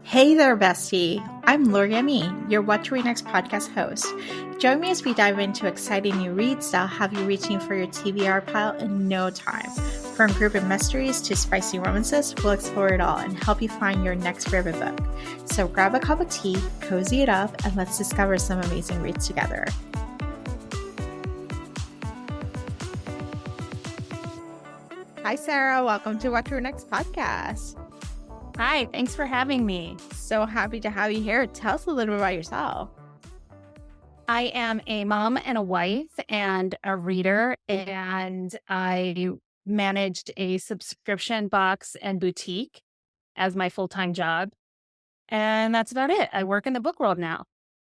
Hey there, bestie. I'm Lori Me, your What to Read Next podcast host. Join me as we dive into exciting new reads that'll have you reaching for your TBR pile in no time. From group mysteries to spicy romances, we'll explore it all and help you find your next favorite book. So grab a cup of tea, cozy it up, and let's discover some amazing reads together. Hi, Sarah. Welcome to What to Read Next podcast. Hi, thanks for having me. So happy to have you here. Tell us a little bit about yourself. I am a mom and a wife and a reader, and I managed a subscription box and boutique as my full-time job. And that's about it. I work in the book world now.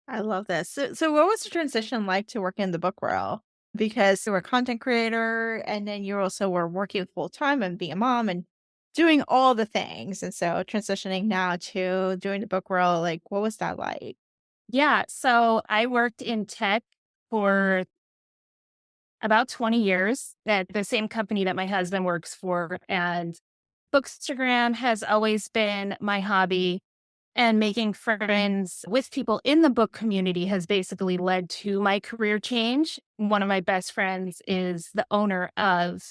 I love this. So what was the transition like to work in the book world? Because you were a content creator and then you also were working full-time and being a mom and doing all the things. And so transitioning now to doing the book world, like what was that like? Yeah, so I worked in tech for about 20 years at the same company that my husband works for. And Bookstagram has always been my hobby. And making friends with people in the book community has basically led to my career change. One of my best friends is the owner of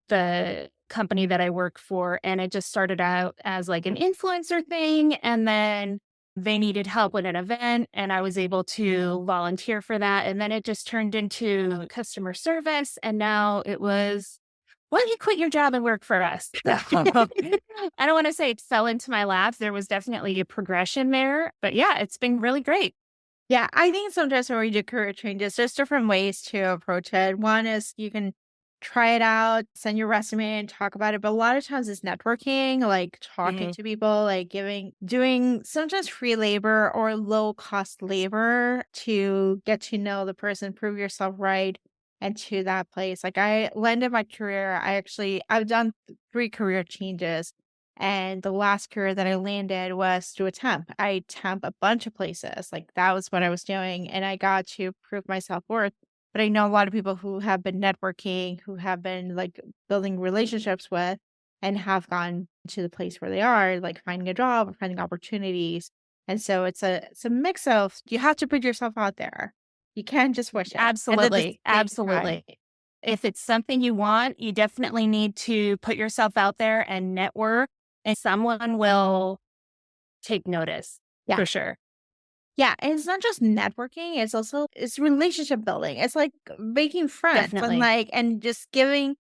the company that I work for. And it just started out as like an influencer thing. And then they needed help with an event, and I was able to volunteer for that. And then it just turned into customer service. And now it was, why don't you quit your job and work for us? I don't want to say it fell into my lap. There was definitely a progression there. But yeah, it's been really great. Yeah, I think sometimes when we do career changes, there's different ways to approach it. One is you can try it out, send your resume and talk about it. But a lot of times it's networking, like talking to people, like doing sometimes free labor or low cost labor to get to know the person, prove yourself right. And to that place, like I landed my career. I've done 3 career changes. And the last career that I landed was through a temp. I temp a bunch of places. Like that was what I was doing. And I got to prove my self-worth. But I know a lot of people who have been networking, who have been like building relationships with and have gone to the place where they are, like finding a job or finding opportunities. And so it's a mix of you have to put yourself out there. You can't just wish it. Absolutely. Absolutely. If it's something you want, you definitely need to put yourself out there and network, and someone will take notice. Yeah. For sure. Yeah, and it's not just networking, it's relationship building. It's like making friends Definitely. and just giving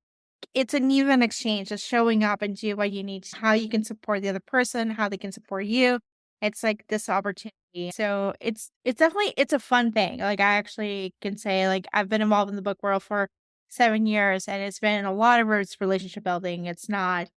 it's an even exchange, just showing up and do what you need, how you can support the other person, how they can support you. It's like this opportunity. So it's definitely it's a fun thing. Like I actually can say like I've been involved in the book world for 7 years and it's been a lot of it's relationship building. It's not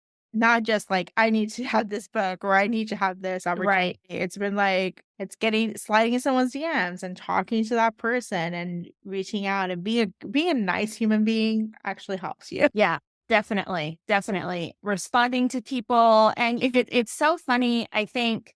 just like I need to have this book or I need to have this opportunity. Right. It's been like it's getting sliding in someone's DMs and talking to that person and reaching out and being a nice human being actually helps you. Yeah. Definitely. Definitely. Responding to people. And it's so funny, I think,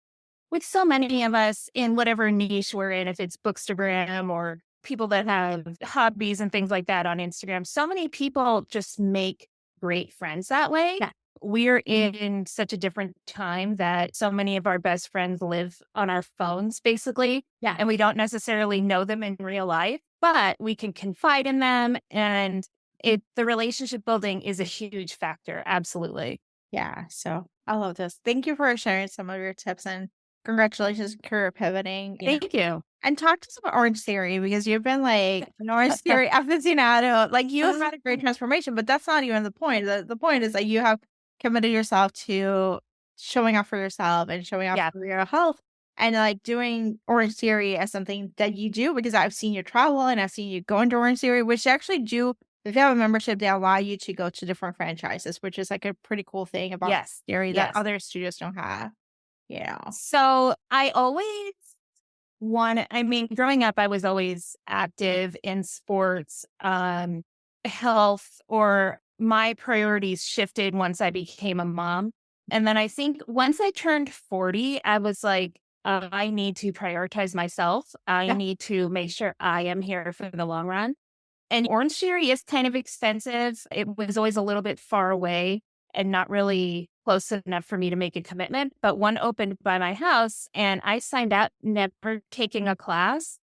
with so many of us in whatever niche we're in, if it's Bookstagram or people that have hobbies and things like that on Instagram, so many people just make great friends that way. Yeah. We're in such a different time that so many of our best friends live on our phones, basically. Yeah. And we don't necessarily know them in real life, but we can confide in them. And the relationship building is a huge factor. Absolutely. Yeah. So I love this. Thank you for sharing some of your tips and congratulations on career pivoting. Thank you. And talk to us about Orange Theory because you've been like an Orange Theory aficionado. Like you have had a great transformation, but that's not even the point. The point is that you have committed yourself to showing up for yourself and showing up Yeah. for your health and like doing Orange Theory as something that you do because I've seen you travel and I've seen you go into Orange Theory, which actually do if you have a membership, they allow you to go to different franchises, which is like a pretty cool thing about Yes. Theory that Yes. other studios don't have. Yeah. So I always growing up, I was always active in sports, health, or my priorities shifted once I became a mom. And then I think once I turned 40, I was like, I need to prioritize myself. I Yeah. need to make sure I am here for the long run. And Orange Theory is kind of expensive. It was always a little bit far away and not really close enough for me to make a commitment. But one opened by my house and I signed up, never taking a class.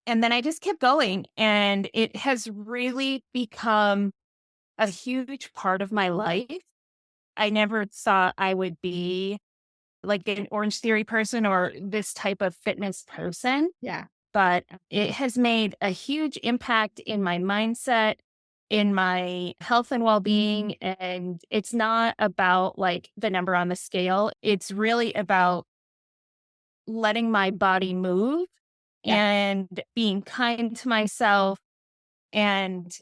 And then I just kept going. And it has really become a huge part of my life. I never thought I would be like an Orange Theory person or this type of fitness person, Yeah. but it has made a huge impact in my mindset, in my health and well-being. And it's not about like the number on the scale. It's really about letting my body move Yeah. and being kind to myself and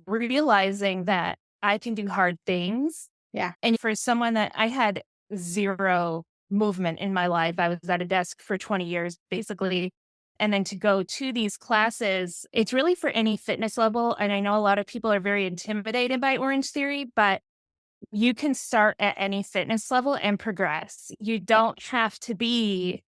realizing that I can do hard things. Yeah. And for someone that I had zero movement in my life, I was at a desk for 20 years, basically. And then to go to these classes, it's really for any fitness level. And I know a lot of people are very intimidated by Orange Theory, but you can start at any fitness level and progress. You don't have to be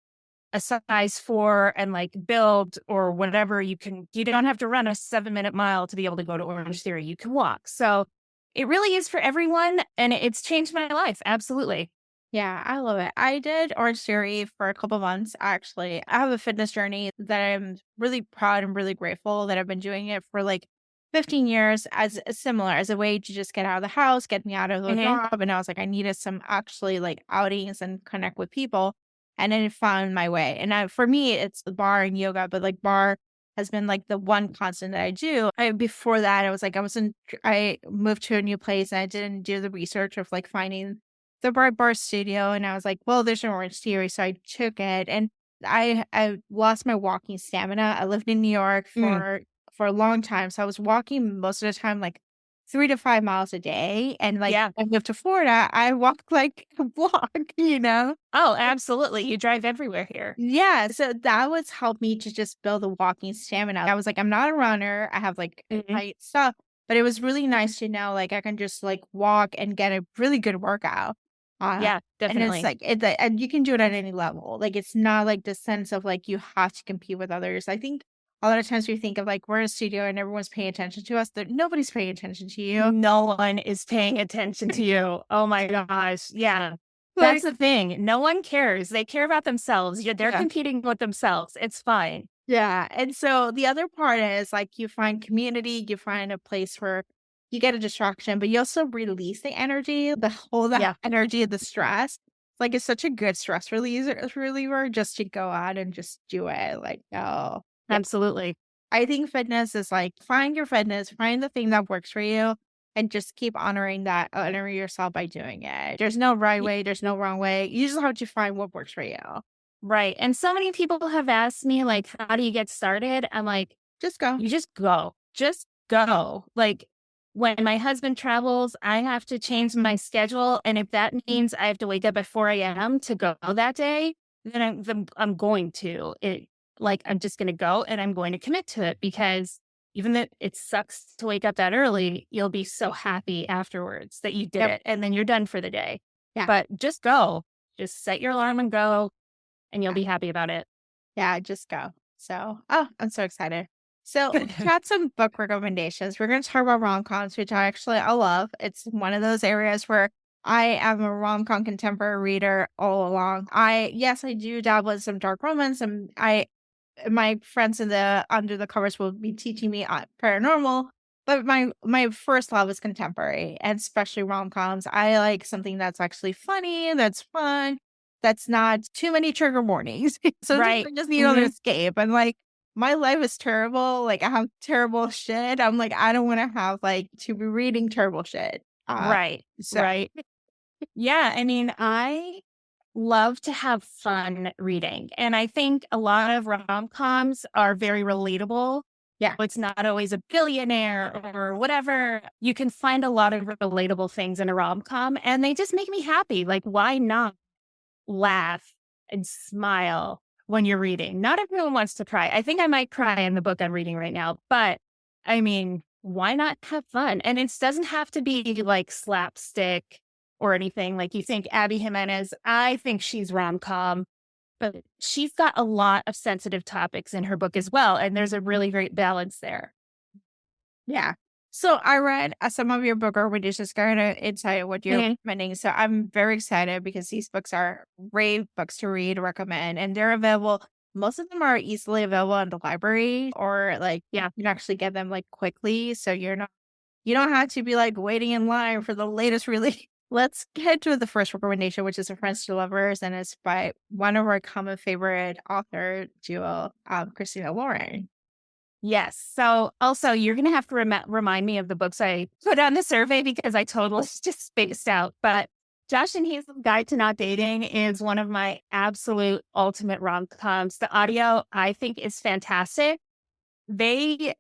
a size 4 and like build or whatever. You don't have to run a 7-minute mile to be able to go to Orange Theory. You can walk. So it really is for everyone. And it's changed my life. Absolutely. Yeah, I love it. I did Orange Theory for a couple months, actually. I have a fitness journey that I'm really proud and really grateful that I've been doing it for like 15 years as similar as a way to just get out of the house, get me out of the Hmm. job. And I was like, I needed some actually like outings and connect with people. And then it found my way. And for me, it's the bar and yoga, but like bar has been like the one constant that I do. Before that, I was like, I moved to a new place and I didn't do the research of like finding the bar studio, and I was like, "Well, there's an Orange Theory," so I took it, and I lost my walking stamina. I lived in New York Mm, for a long time, so I was walking most of the time, like 3 to 5 miles a day, and, like, yeah. I moved to Florida, I walk, like, a block, you know? Oh, absolutely. You drive everywhere here. Yeah, so that was helped me to just build a walking stamina. I was like, I'm not a runner. I have like Hmm. light stuff, but it was really nice to know like I can just like walk and get a really good workout. Uh, Yeah, and it's definitely. like and you can do it at any level. Like it's not like the sense of like you have to compete with others. I think a lot of times we think of like we're in a studio and everyone's paying attention to us. That nobody's paying attention to you. No one is paying attention to you. Oh my gosh. Yeah. That's Like the thing. No one cares. They care about themselves. They're yeah. competing with themselves. It's fine. Yeah, and so the other part is, like, you find community, you find a place where you get a distraction, but you also release the energy, the Yeah, energy of the stress. Like, it's such a good stress reliever just to go out and just do it, like, oh, yeah. absolutely. I think fitness is, like, find your fitness, find the thing that works for you, and just keep honoring that, honor yourself by doing it. There's no right way, there's no wrong way. You just have to find what works for you. Right. And so many people have asked me, like, how do you get started? I'm like, Just go. you just go. Just go. Like, when my husband travels, I have to change my schedule. And if that means I have to wake up at 4 a.m. to go that day, then I'm going to. I'm just going to go and I'm going to commit to it because even though it sucks to wake up that early, you'll be so happy afterwards that you did Yep. it. And then you're done for the day. Yeah. But just go. Just set your alarm and go and you'll Yeah. be happy about it. Yeah, just go. So, oh, I'm so excited. So, we got some book recommendations. We're going to talk about rom-coms, which I love. It's one of those areas where I am a rom-com contemporary reader all along. Yes, I do dabble in some dark romance, and my friends in the under the covers will be teaching me paranormal, but my first love is contemporary and especially rom-coms. I like something that's actually funny, that's fun, that's not too many trigger warnings. Sometimes Right. I just need an Hmm. escape. And like my life is terrible. Like I have terrible shit. I'm like, I don't want to have like to be reading terrible shit. Right. So Right. Yeah, I mean, I love to have fun reading. And I think a lot of rom-coms are very relatable. yeah, It's not always a billionaire or whatever. You can find a lot of relatable things in a rom-com and they just make me happy. Like, why not laugh and smile when you're reading? Not everyone wants to cry. I think I might cry in the book I'm reading right now, but I mean, why not have fun? And it doesn't have to be like slapstick or anything. Like you think Abby Jimenez, I think she's rom com, but she's got a lot of sensitive topics in her book as well. And there's a really great balance there. Yeah. So I read some of your book recommendations, kind of insight what you're Mhm. recommending. So I'm very excited because these books are great books to read, recommend, and they're available. Most of them are easily available in the library, or like Yeah. you can actually get them like quickly. So you don't have to be like waiting in line for the latest release. Let's get to the first recommendation, which is A Friends to Lovers, and it's by one of our common favorite author duo, Christina Lauren. Yes. So also, you're going to have to remind me of the books I put on the survey because I totally just spaced out. But Josh and Hazel's Guide to Not Dating is one of my absolute ultimate rom coms. The audio, I think, is fantastic. They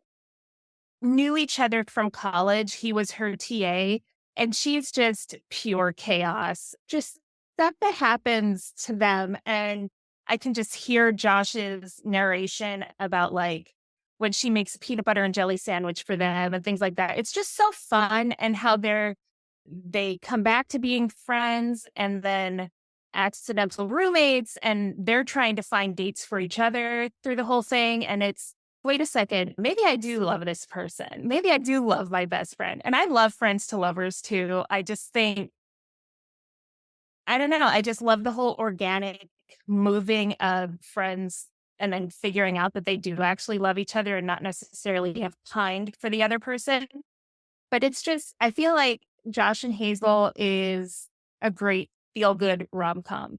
knew each other from college. He was her TA, and she's just pure chaos. Just stuff that happens to them. And I can just hear Josh's narration about like when she makes a peanut butter and jelly sandwich for them and things like that. It's just so fun and how they come back to being friends and then accidental roommates and they're trying to find dates for each other through the whole thing. And it's wait a second, maybe I do love this person. Maybe I do love my best friend. And I love friends to lovers too. I just think, I don't know, I just love the whole organic moving of friends and then figuring out that they do actually love each other and not necessarily have time for the other person. But it's just, I feel like Josh and Hazel is a great feel good rom com.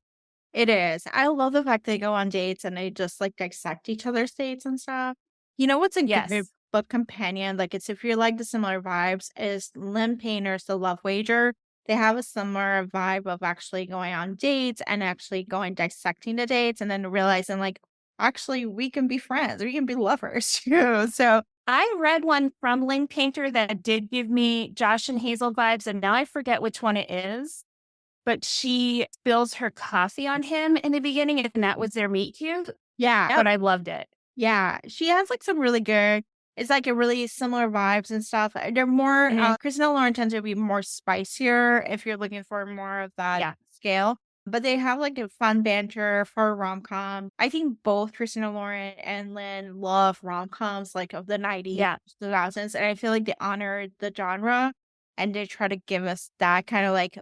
It is. I love the fact they go on dates and they just like dissect each other's dates and stuff. You know what's a good Yes. book companion? Like it's if you like the similar vibes, is Lynn Painter's The Love Wager. They have a similar vibe of actually going on dates and actually going dissecting the dates and then realizing like actually we can be friends, we can be lovers too. So I read one from Lynn Painter that did give me Josh and Hazel vibes, and now I forget which one it is. But she spills her coffee on him in the beginning, and that was their meet cute, yeah. but I loved it. Yeah, she has, like, some really good it's, like, a really similar vibes and stuff. They're more, Mhm. Christina Lauren tends to be more spicier if you're looking for more of that Yeah. scale, but they have, like, a fun banter for a rom-com. I think both Christina Lauren and Lynn love rom-coms, like, of the '90s, Yeah. 2000s, and I feel like they honor the genre, and they try to give us that kinda, like,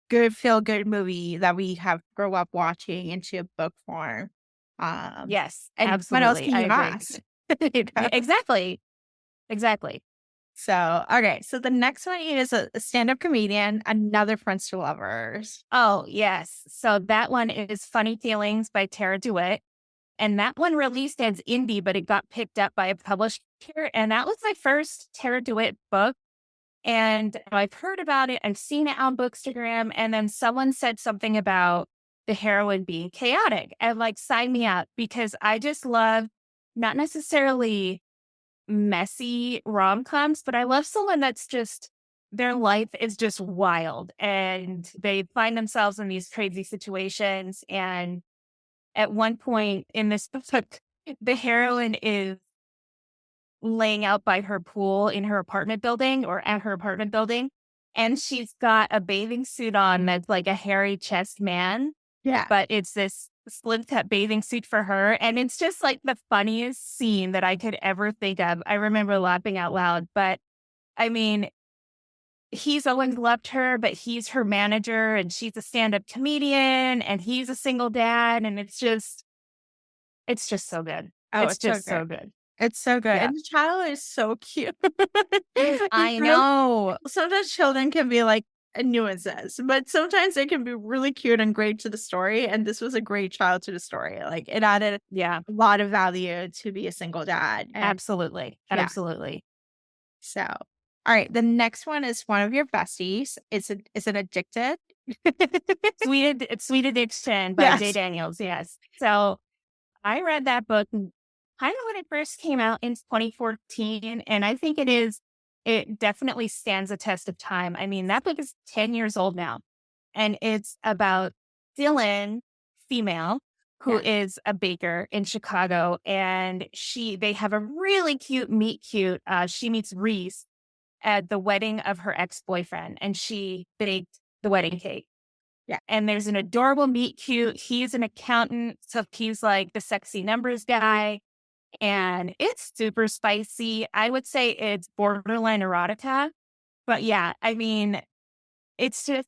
good feel-good movie that we have grow up watching into a book form. Um Yes, and what else absolutely, can I you agree. ask? You know? Exactly, exactly. So, okay, so the next one is a stand-up comedian, another Friends to Lovers. Oh, yes. So that one is Funny Feelings by Tara DeWitt, and that one released as indie, but it got picked up by a publisher, and that was my first Tara DeWitt book. And I've heard about it, I've seen it on Bookstagram, and then someone said something about the heroine being chaotic and like sign me up because I just love not necessarily messy rom-coms, but I love someone that's just their life is just wild and they find themselves in these crazy situations. And at one point in this book, the heroine is laying out by her pool in her apartment building or at her apartment building. And she's got a bathing suit on that's like a hairy chest man, Yeah. but it's this slim cut bathing suit for her. And it's just like the funniest scene that I could ever think of. I remember laughing out loud, but I mean, he's always loved her, but he's her manager and she's a stand up comedian and he's a single dad. And it's just so good. Oh, It's it's so just good. so good. It's so good, Yeah. and the child is so cute. You I know? know. Sometimes children can be, like, nuances, but sometimes they can be really cute and great to the story, and this was a great child to the story, like, it added Yeah. a lot of value to be a single dad, and Absolutely, yeah, absolutely. so alright, the next one is one of your besties. Is it Addicted? Sweet Addiction by Jay Yes. Daniels, yes. So, I read that book kind of when it first came out in 2014, and I think it definitely stands a test of time. I mean, that book is 10 years old now, and it's about Dylan, female, who Yeah, is a baker in Chicago, and they have a really cute meet cute. She meets Reese at the wedding of her ex-boyfriend, and she baked the wedding cake. yeah, And there's an adorable meet cute. He's an accountant, so he's like the sexy numbers guy. and it's super spicy. I would say it's borderline erotica, but yeah, I mean, it's just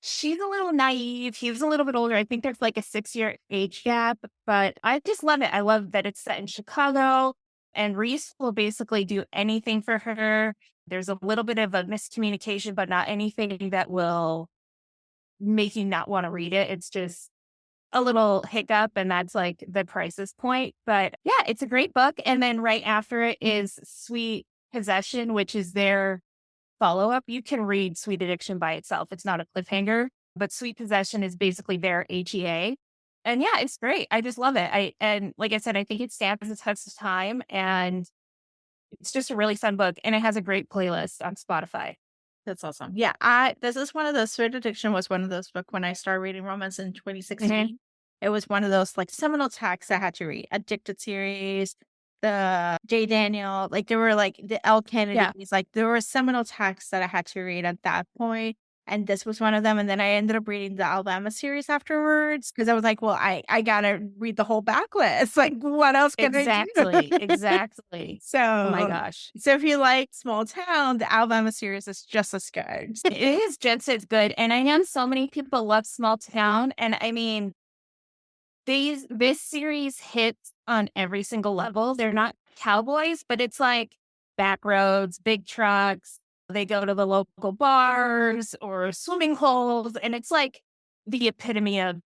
she's a little naive. He's a little bit older. I think there's like a 6-year age gap, but I just love it. I love that it's set in Chicago and Reese will basically do anything for her. There's a little bit of a miscommunication, but not anything that will make you not want to read it. It's just a little hiccup, and that's like the crisis point. But yeah, it's a great book. And then right after it is Sweet Possession, which is their follow up. You can read Sweet Addiction by itself. It's not a cliffhanger, but Sweet Possession is basically their HEA. And yeah, it's great. I just love it. And like I said, I think it stands the test of time, and it's just a really fun book, and it has a great playlist on Spotify. That's awesome. Yeah, I this is one of those Sweet Addiction was one of those book when I started reading romance in Mhm. 2016. It was one of those like seminal texts I had to read. Addicted series, the J. Daniel, like there were like the L. Yeah. Kennedys, like there were seminal texts that I had to read at that point, and this was one of them. And then I ended up reading the Alabama series afterwards because I was like, well, I gotta read the whole backlist. Like, what else can I do? Exactly. Exactly. Oh my So gosh. so if you like small town, the Alabama series is just as good. It is just as good. And I know so many people love Small Town. And I mean, this series hits on every single level. They're not cowboys, but it's like back roads, big trucks. They go to the local bars or swimming holes, and it's like the epitome of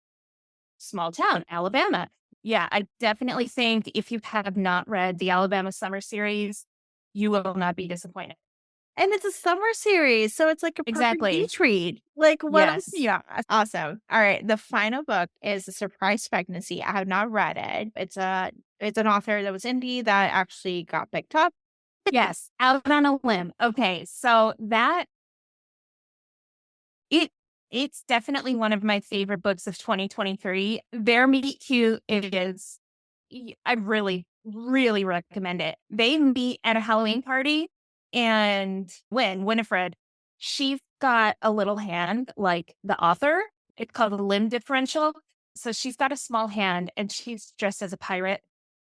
small town, Alabama. Yeah, I definitely think if you have not read the Alabama Summer series, you will not be disappointed. And it's a summer series, so it's like a perfect Exactly. beach read. Like, what else Yes. yeah, awesome. Alright, the final book is A Surprise Pregnancy. I have not read it. It's an author that was indie that actually got picked up. Yes. Out on a limb. Okay. So It it's definitely one of my favorite books of 2023. Their meet cute is I really, really recommend it. They meet at a Halloween party, and Winifred, she's got a little hand like the author. It's called a limb differential. So she's got a small hand and she's dressed as a pirate.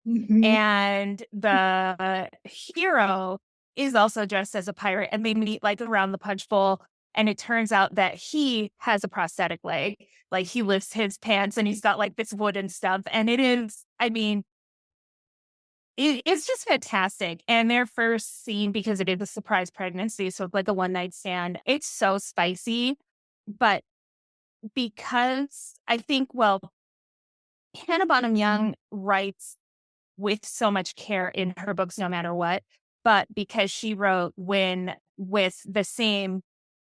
Mhm. And the hero is also dressed as a pirate, and they meet like around the punch bowl. And it turns out that he has a prosthetic leg. Like he lifts his pants and he's got like this wooden stump. And it is, I mean, it's just fantastic. And their first scene, because it is a surprise pregnancy, so it's like a one night stand, it's so spicy. But because I think, well, Hannah Bonham Young writes with so much care in her books, no matter what. But because she wrote When with the same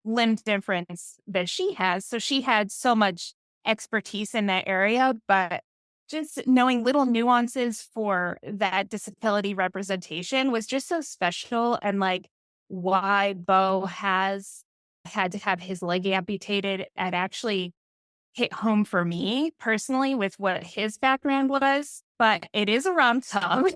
limb difference that she has, so she had so much expertise in that area. But just knowing little nuances for that disability representation was just so special. And like why Bo has had to have his leg amputated and actually hit home for me personally with what his background was, but it is a rom-com.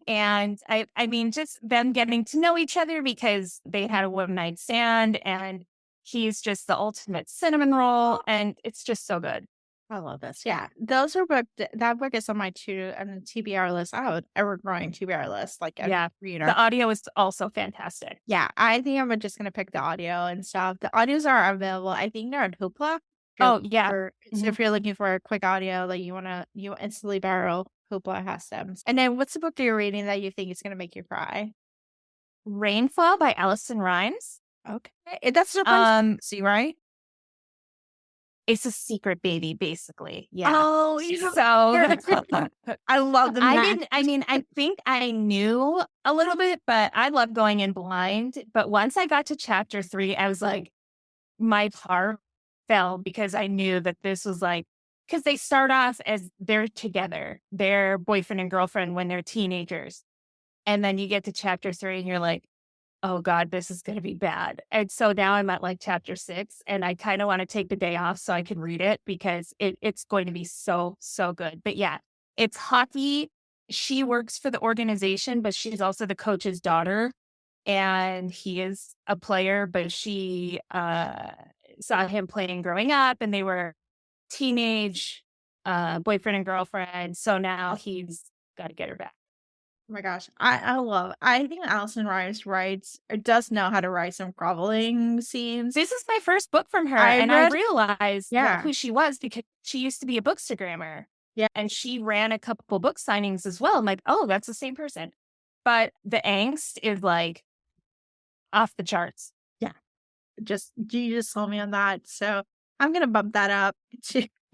And I mean, just them getting to know each other because they had a one night stand and he's just the ultimate cinnamon roll. And it's just so good. I love this. Yeah, those are book that book is on my to and the TBR list. Oh, ever-growing TBR list, like a Yeah. The reader. audio is also fantastic. Yeah, I think I'm just gonna pick the audio and stuff. The audios are available. I think they're on Hoopla. Oh, yeah. So Mhm. if you're looking for a quick audio that you instantly borrow, Hoopla has them. And then what's the book that you're reading that you think is gonna make you cry? Rainfall by Allison Rhymes. Okay, that's surprise Um, see, right? it's a secret baby, basically. Yeah. Oh, you So I love the I math. didn't I mean, I think I knew a little bit, but I love going in blind. But once I got to chapter 3, I was like, my heart fell because I knew that this was like, because they start off as they're together, they're boyfriend and girlfriend when they're teenagers. And then you get to chapter 3 and you're like, oh God, this is going to be bad. And so now I'm at like chapter 6 and I kind of want to take the day off so I can read it because it's going to be so, so good. But yeah, it's hockey. She works for the organization, but she's also the coach's daughter. And he is a player, but she saw him playing growing up and they were teenage boyfriend and girlfriend. So now he's got to get her back. Oh my gosh. I think Allison Rice writes or does know how to write some groveling scenes. This is my first book from her, I and I read realized Yeah. who she was because she used to be a bookstagrammer, Yeah. and she ran a couple book signings as well. I'm like, oh, that's the same person. But the angst is like off the charts. Yeah. You just told me on that. So I'm gonna bump that up.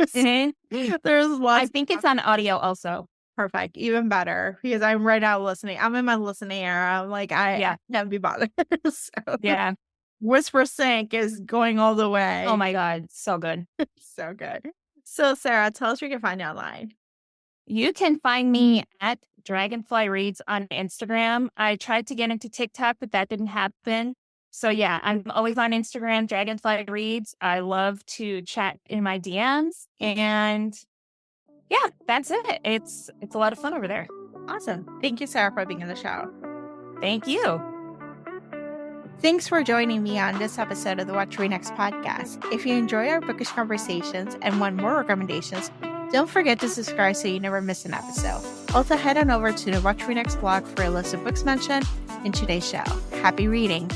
Mhm. There's I lots think it's on audio also. perfect, even better because I'm right now listening. I'm in my listening era. I'm like, I Yeah. can't be bothered. So Yeah. Whisper Sync is going all the Oh way. my God. So good. So good. So Sarah, tell us where you can find you online. You can find me at Dragonfly Reads on Instagram. I tried to get into TikTok, but that didn't happen. So yeah, I'm always on Instagram, Dragonfly Reads. I love to chat in my DMs. And yeah, that's it. It's a lot of fun over there. Awesome. Thank you, Sarah, for being on the show. Thank you. Thanks for joining me on this episode of the What to Read Next podcast. If you enjoy our bookish conversations and want more recommendations, don't forget to subscribe so you never miss an episode. Also, head on over to the What to Read Next blog for a list of books mentioned in today's show. Happy reading!